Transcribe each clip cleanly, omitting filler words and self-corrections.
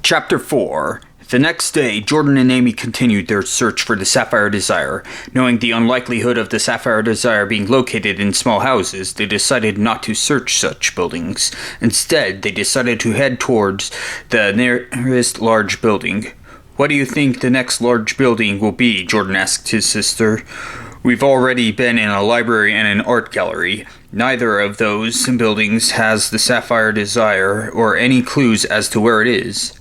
Chapter 4. The next day, Jordan and Amy continued their search for the Sapphire Desire. Knowing the unlikelihood of the Sapphire Desire being located in small houses, they decided not to search such buildings. Instead, they decided to head towards the nearest large building. "What do you think the next large building will be?" Jordan asked his sister. "We've already been in a library and an art gallery. Neither of those buildings has the Sapphire Desire or any clues as to where it is."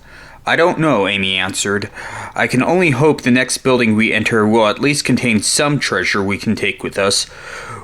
"I don't know," Amy answered. "I can only hope the next building we enter will at least contain some treasure we can take with us.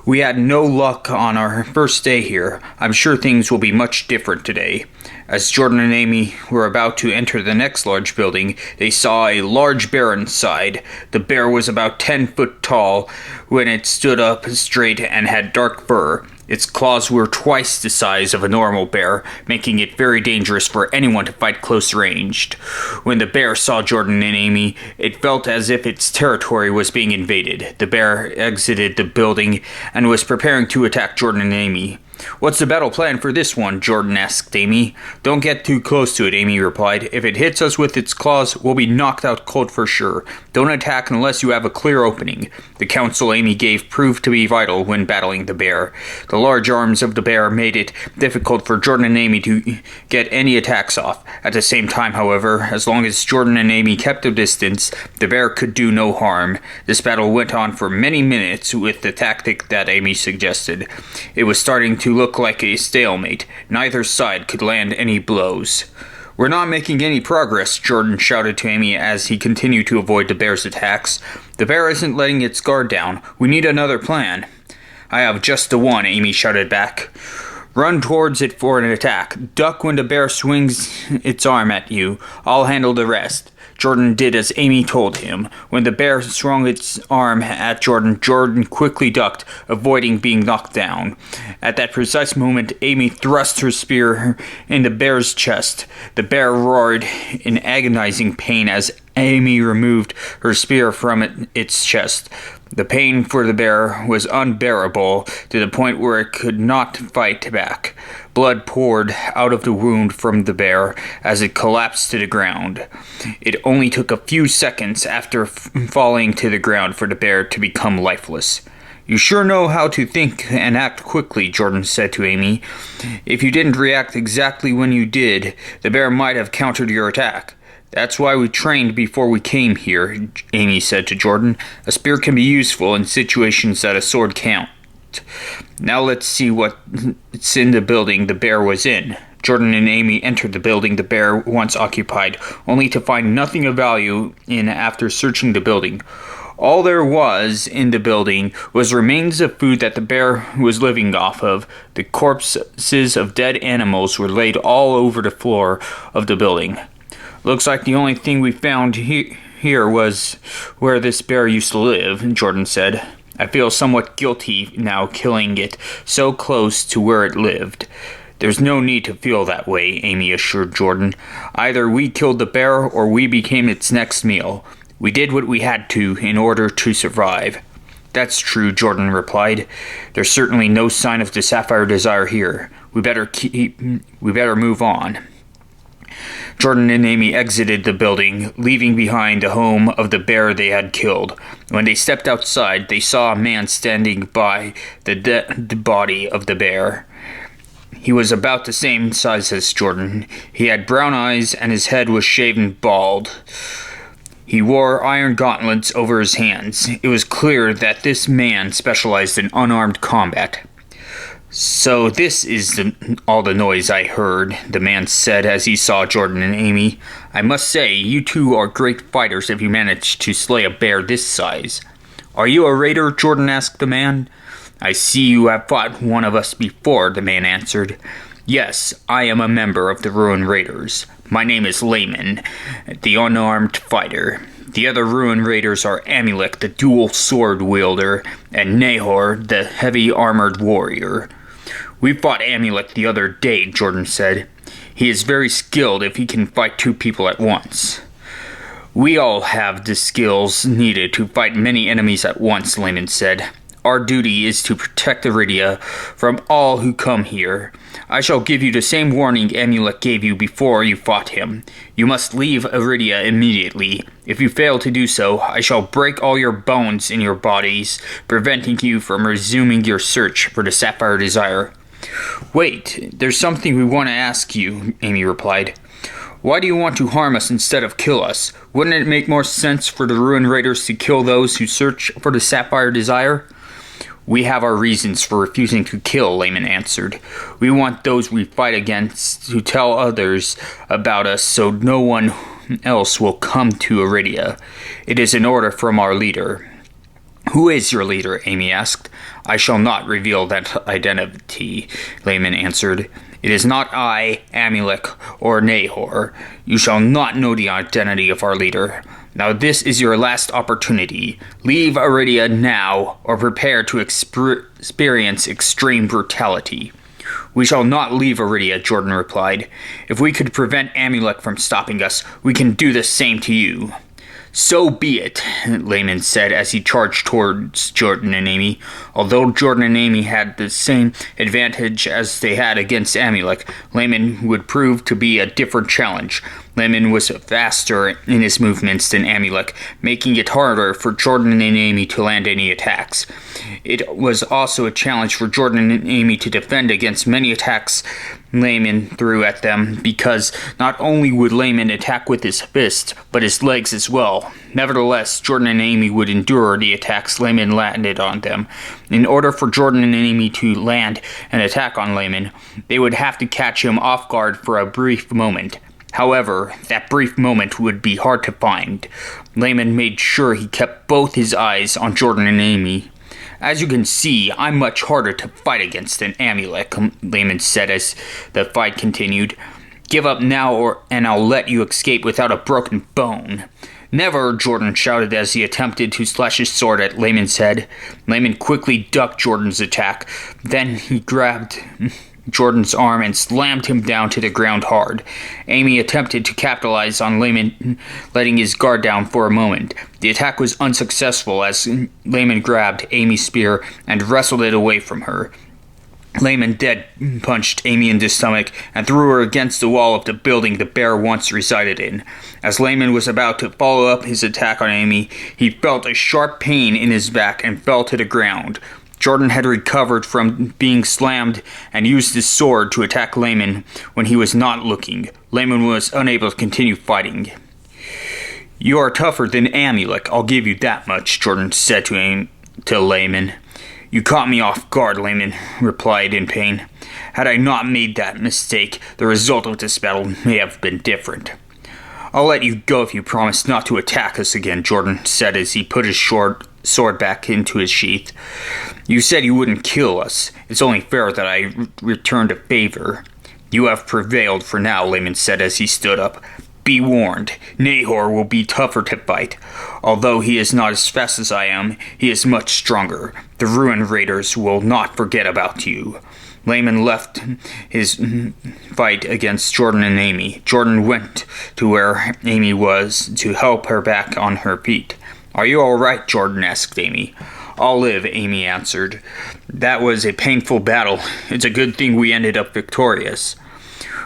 We had no luck on our first day here. I'm sure things will be much different today." As Jordan and Amy were about to enter the next large building, they saw a large bear inside. The bear was about 10 foot tall when it stood up straight and had dark fur. Its claws were twice the size of a normal bear, making it very dangerous for anyone to fight close ranged. When the bear saw Jordan and Amy, it felt as if its territory was being invaded. The bear exited the building and was preparing to attack Jordan and Amy. "What's the battle plan for this one?" Jordan asked Amy. "Don't get too close to it," Amy replied. "If it hits us with its claws, we'll be knocked out cold for sure. Don't attack unless you have a clear opening." The counsel Amy gave proved to be vital when battling the bear. The large arms of the bear made it difficult for Jordan and Amy to get any attacks off. At the same time, however, as long as Jordan and Amy kept their distance, the bear could do no harm. This battle went on for many minutes with the tactic that Amy suggested. It was starting to look like a stalemate. Neither side could land any blows. "We're not making any progress," Jordan shouted to Amy as he continued to avoid the bear's attacks. "The bear isn't letting its guard down. We need another plan." "I have just the one," Amy shouted back. "Run towards it for an attack. Duck when the bear swings its arm at you. I'll handle the rest." Jordan did as Amy told him. When the bear swung its arm at Jordan, Jordan quickly ducked, avoiding being knocked down. At that precise moment, Amy thrust her spear in the bear's chest. The bear roared in agonizing pain as Amy removed her spear from its chest. The pain for the bear was unbearable to the point where it could not fight back. Blood poured out of the wound from the bear as it collapsed to the ground. It only took a few seconds after falling to the ground for the bear to become lifeless. "You sure know how to think and act quickly," Jordan said to Amy. "If you didn't react exactly when you did, the bear might have countered your attack." "That's why we trained before we came here," Amy said to Jordan. "A spear can be useful in situations that a sword can't. Now let's see what's in the building the bear was in." Jordan and Amy entered the building the bear once occupied, only to find nothing of value in after searching the building. All there was in the building was remains of food that the bear was living off of. The corpses of dead animals were laid all over the floor of the building. "Looks like the only thing we found here was where this bear used to live," Jordan said. "I feel somewhat guilty now killing it so close to where it lived." "There's no need to feel that way," Amy assured Jordan. "Either we killed the bear or we became its next meal. We did what we had to in order to survive." "That's true," Jordan replied. "There's certainly no sign of the Sapphire Desire here. We better move on." Jordan and Amy exited the building, leaving behind the home of the bear they had killed. When they stepped outside, they saw a man standing by the dead body of the bear. He was about the same size as Jordan. He had brown eyes and his head was shaven bald. He wore iron gauntlets over his hands. It was clear that this man specialized in unarmed combat. "So this is all the noise I heard," the man said as he saw Jordan and Amy. "I must say, you two are great fighters if you managed to slay a bear this size." "Are you a raider?" Jordan asked the man. "I see you have fought one of us before," the man answered. "Yes, I am a member of the Ruin Raiders. My name is Layman, the unarmed fighter. The other Ruin Raiders are Amulek, the dual sword wielder, and Nahor, the heavy armored warrior." "We fought Amulek the other day," Jordan said. "He is very skilled if he can fight two people at once." "We all have the skills needed to fight many enemies at once," Layman said. Our duty is to protect Iridia from all who come here. I shall give you the same warning Amulek gave you before you fought him. You must leave Iridia immediately. If you fail to do so, I shall break all your bones in your bodies, preventing you from resuming your search for the Sapphire Desire." "Wait, there's something we want to ask you," Amy replied. "Why do you want to harm us instead of kill us? Wouldn't it make more sense for the Ruin Raiders to kill those who search for the Sapphire Desire?" "We have our reasons for refusing to kill," Layman answered. "We want those we fight against to tell others about us so no one else will come to Iridia. It is an order from our leader." "Who is your leader?" Amy asked. "I shall not reveal that identity," Layman answered. "It is not I, Amulek, or Nahor. You shall not know the identity of our leader. Now this is your last opportunity. Leave Iridia now, or prepare to experience extreme brutality." "We shall not leave Iridia," Jordan replied. "If we could prevent Amulek from stopping us, we can do the same to you." "So be it," Layman said as he charged towards Jordan and Amy. Although Jordan and Amy had the same advantage as they had against Amulek, Layman would prove to be a different challenge. Layman was faster in his movements than Amulek, making it harder for Jordan and Amy to land any attacks. It was also a challenge for Jordan and Amy to defend against many attacks Layman threw at them, because not only would Layman attack with his fist, but his legs as well. Nevertheless, Jordan and Amy would endure the attacks Layman landed on them. In order for Jordan and Amy to land an attack on Layman, they would have to catch him off guard for a brief moment. However, that brief moment would be hard to find. Layman made sure he kept both his eyes on Jordan and Amy. "As you can see, I'm much harder to fight against than Amulek," Layman said as the fight continued. "Give up now and I'll let you escape without a broken bone." "Never!" Jordan shouted as he attempted to slash his sword at Layman's head. Layman quickly ducked Jordan's attack. Then he grabbed Jordan's arm and slammed him down to the ground hard. Amy attempted to capitalize on Layman letting his guard down for a moment. The attack was unsuccessful as Layman grabbed Amy's spear and wrestled it away from her. Layman dead punched Amy in the stomach and threw her against the wall of the building the bear once resided in. As Layman was about to follow up his attack on Amy, he felt a sharp pain in his back and fell to the ground. Jordan had recovered from being slammed and used his sword to attack Layman when he was not looking. Layman was unable to continue fighting. "You are tougher than Amulek, I'll give you that much," Jordan said to Layman. "You caught me off guard," Layman replied in pain. "Had I not made that mistake, the result of this battle may have been different." "I'll let you go if you promise not to attack us again," Jordan said as he put his sword back into his sheath. "You said you wouldn't kill us. It's only fair that I returned a favor." "You have prevailed for now," Layman said as he stood up. "Be warned, Nahor will be tougher to fight. Although he is not as fast as I am, he is much stronger. The Ruin Raiders will not forget about you." Layman left his fight against Jordan and Amy. Jordan went to where Amy was to help her back on her feet. "Are you all right?" Jordan asked Amy. "I'll live," Amy answered. "That was a painful battle. It's a good thing we ended up victorious."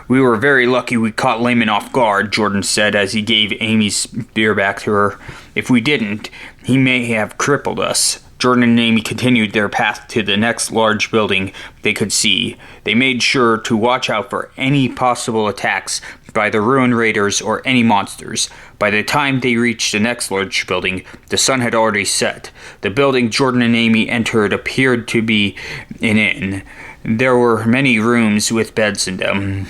"We were very lucky we caught Layman off guard," Jordan said as he gave Amy's spear back to her. "If we didn't, he may have crippled us." Jordan and Amy continued their path to the next large building they could see. They made sure to watch out for any possible attacks by the Ruin Raiders or any monsters. By the time they reached the next large building, the sun had already set. The building Jordan and Amy entered appeared to be an inn. There were many rooms with beds in them.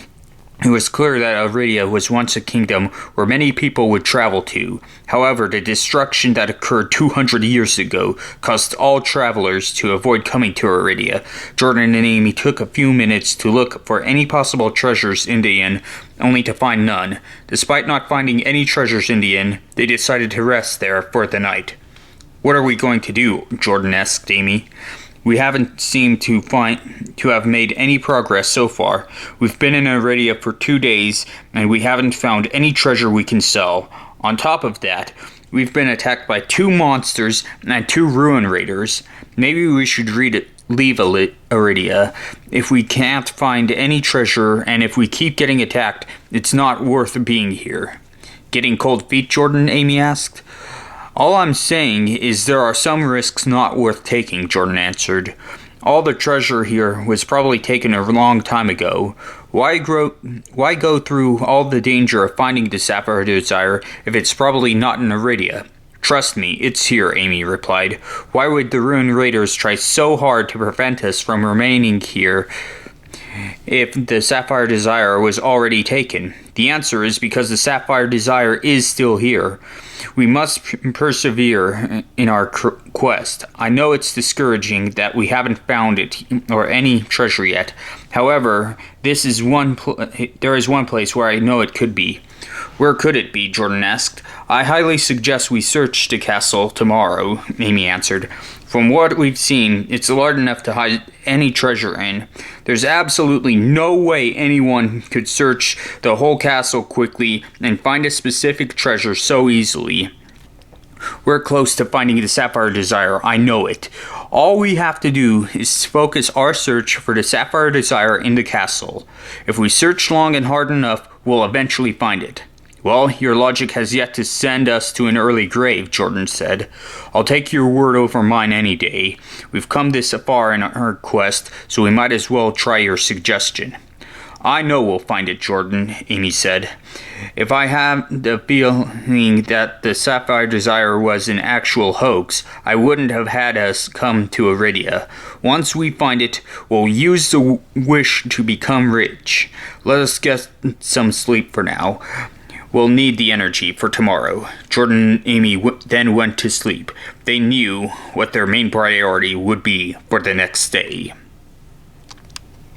It was clear that Iridia was once a kingdom where many people would travel to. However, the destruction that occurred 200 years ago caused all travelers to avoid coming to Iridia. Jordan and Amy took a few minutes to look for any possible treasures in the inn, only to find none. Despite not finding any treasures in the inn, they decided to rest there for the night. "What are we going to do?" Jordan asked Amy. "We haven't seemed to have made any progress so far. We've been in Iridia for 2 days, and we haven't found any treasure we can sell. On top of that, We've been attacked by 2 monsters and 2 ruin raiders. Maybe we should leave Iridia. If we can't find any treasure, and if we keep getting attacked, it's not worth being here." "Getting cold feet, Jordan?" Amy asked. "All I'm saying is there are some risks not worth taking," Jordan answered. "All the treasure here was probably taken a long time ago. Why go through all the danger of finding the Sapphire Desire if it's probably not in Iridia?" "Trust me, it's here," Amy replied. "Why would the Ruin Raiders try so hard to prevent us from remaining here if the Sapphire Desire was already taken? The answer is because the Sapphire Desire is still here. We must persevere in our quest. I know it's discouraging that we haven't found it or any treasure yet. However, there is one place where I know it could be." "Where could it be?" Jordan asked. "I highly suggest we search the castle tomorrow," Amy answered. "From what we've seen, it's large enough to hide any treasure in. There's absolutely no way anyone could search the whole castle quickly and find a specific treasure so easily. We're close to finding the Sapphire Desire, I know it. All we have to do is focus our search for the Sapphire Desire in the castle. If we search long and hard enough, we'll eventually find it." "Well, your logic has yet to send us to an early grave," Jordan said. "I'll take your word over mine any day. We've come this far in our quest, so we might as well try your suggestion." "I know we'll find it, Jordan," Amy said. "If I had the feeling that the Sapphire Desire was an actual hoax, I wouldn't have had us come to Iridia. Once we find it, we'll use the wish to become rich. Let us get some sleep for now. We'll need the energy for tomorrow." Jordan and Amy then went to sleep. They knew what their main priority would be for the next day.